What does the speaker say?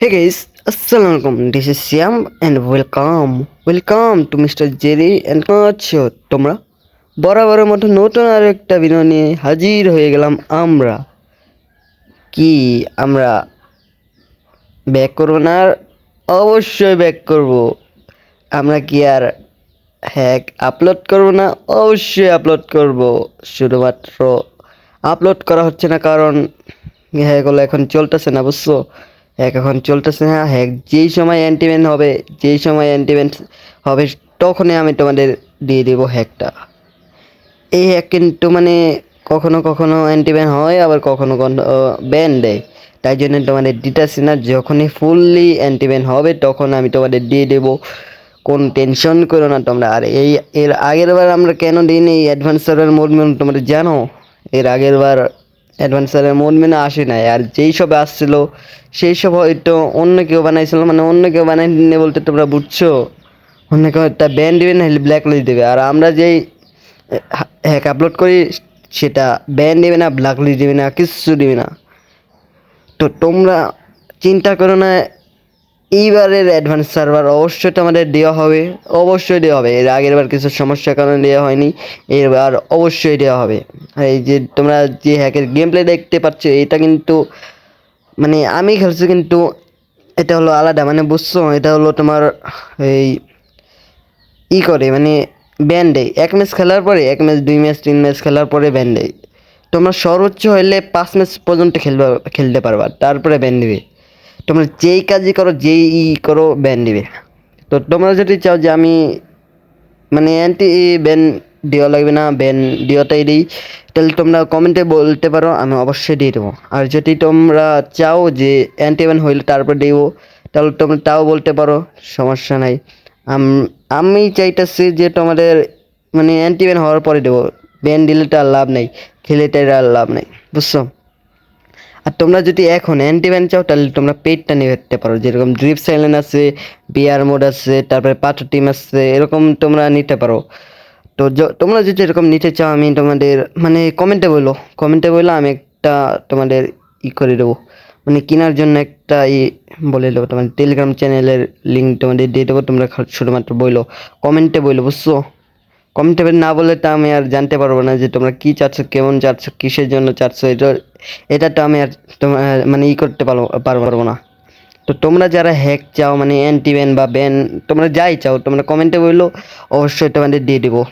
Hey guys, Assalamualaikum. This is Siam and welcome to Mr. Jerry and আছো তোমরা বরাবরের মতো নতুন আর একটা ভিডিও নিয়ে হাজির হয়ে গেলাম আমরা। কি আমরা ব্যাক করবো না? অবশ্যই ব্যাক করব। আমরা কি আর হ্যাক আপলোড করব না? অবশ্যই আপলোড করব। শুধুমাত্র আপলোড করা হচ্ছে না কারণ হ্যাকগুলো এখন চলতেছে না, বুঝছো? হ্যাক এখন চলতেছে না। হ্যাক যেই সময় অ্যান্টিভেন্ট হবে তখনই আমি তোমাদের দিয়ে দেবো হ্যাকটা। এই হ্যাক কিন্তু মানে কখনো কখনো অ্যান্টিব্যান হয়, আবার কখনো কখনো ব্যান দেয়। তাই জন্য তোমাদের দিতেছি না, যখনই ফুললি অ্যান্টিব্যান হবে তখন আমি তোমাদের দিয়ে দেবো। কোন টেনশন করো না তোমরা। আর এর আগের বার আমরা কেন দিইনি এই অ্যাডভান্স সার্ভার মোড মেনু তোমরা জানো? এর আগের বার অ্যাডভান্স সার্ভার মোড মেনু আসে নাই, আর যেই সব আসছিল সেই সব হয়তো অন্য কেউ বানাইছিল, মানে অন্য কেউ বানাই বলতে তোমরা বুঝছো। অন্য কেউ একটা ব্যান দিবে না হলে ব্ল্যাক লিস্ট দেবে, আর আমরা যেই হ্যাক আপলোড করি সেটা ব্যান দেবে না, ব্ল্যাক লিস্ট দেবে না, কিচ্ছু দেবে না। তো তোমরা চিন্তা করো না, এইবারের অ্যাডভান্স সার্ভার অবশ্যই তোমাদের দেওয়া হবে। অবশ্যই দেওয়া হবে। এর আগের বার কিছু সমস্যার কারণে দেওয়া হয়নি, এবার অবশ্যই দেওয়া হবে। আর এই যে তোমরা যে হ্যাকের গেম প্লে দেখতে পাচ্ছ, এটা কিন্তু মানে আমি খেলছি, কিন্তু এটা হলো আলাদা, মানে বুঝছো? এটা হলো তোমার এই করে মানে ব্যান দেয় এক ম্যাচ খেলার পরে, এক ম্যাচ, দুই ম্যাচ, তিন ম্যাচ খেলার পরে ব্যান দেয়। তোমরা সর্বোচ্চ হইলে 5 ম্যাচ পর্যন্ত খেলতে পারবা, তারপরে ব্যান দিবে। তোমরা যেই কাজই করো, করো, ব্যান দিবে। তো তোমরা যদি চাও যে আমি মানে অ্যান্টি ব্যান দেওয়া লাগবে না, ব্যান দেওয়াটাই দিই, তাহলে তোমরা কমেন্টে বলতে পারো, আমি অবশ্যই দিয়ে দেবো। আর যদি তোমরা চাও যে অ্যান্টি ব্যান হইলে তারপর দেবো, তাহলে তোমরা তাও বলতে পারো, সমস্যা নাই। আমি চাইতেছি যে তোমাদের মানে অ্যান্টি ব্যান হওয়ার পরে দেবো। ব্যান দিলে তো আর লাভ নেই, খেলে তার আর লাভ নেই, বুঝছো? আর তোমরা যদি এখন অ্যান্টি ব্যান চাও তাহলে তোমরা পেডটা নিতে পারো, যেরকম ড্রিপ সাইলেন্ট আছে, বিআর মোড আছে, তারপরে পাথর টিম আছে, এরকম তোমরা নিতে পারো। তো তোমরা যদি এরকম নিতে চাও, আমি তোমাদের মানে কমেন্টে বললো আমি একটা তোমাদের করে দেবো, মানে কেনার জন্য একটা বলে দেবো। তোমাদের টেলিগ্রাম চ্যানেলের লিঙ্ক তোমাদের দিয়ে দেবো। তোমরা শুধুমাত্র কমেন্টে বললো, বুঝছো? কমেন্টে না বললে তো আমি আর জানতে পারবো না যে তোমরা কী চাচ্ছ, কেমন চাচ্ছ, কিসের জন্য চাচ্ছ। এটা তো আমি আর তোমার মানে করতে পারবো না। তো তোমরা যারা হ্যাক চাও, মানে অ্যান্টি ব্যান বা ব্যান, তোমরা যাই চাও তোমরা কমেন্টে বললো, অবশ্যই তোমাদের দিয়ে দেবো।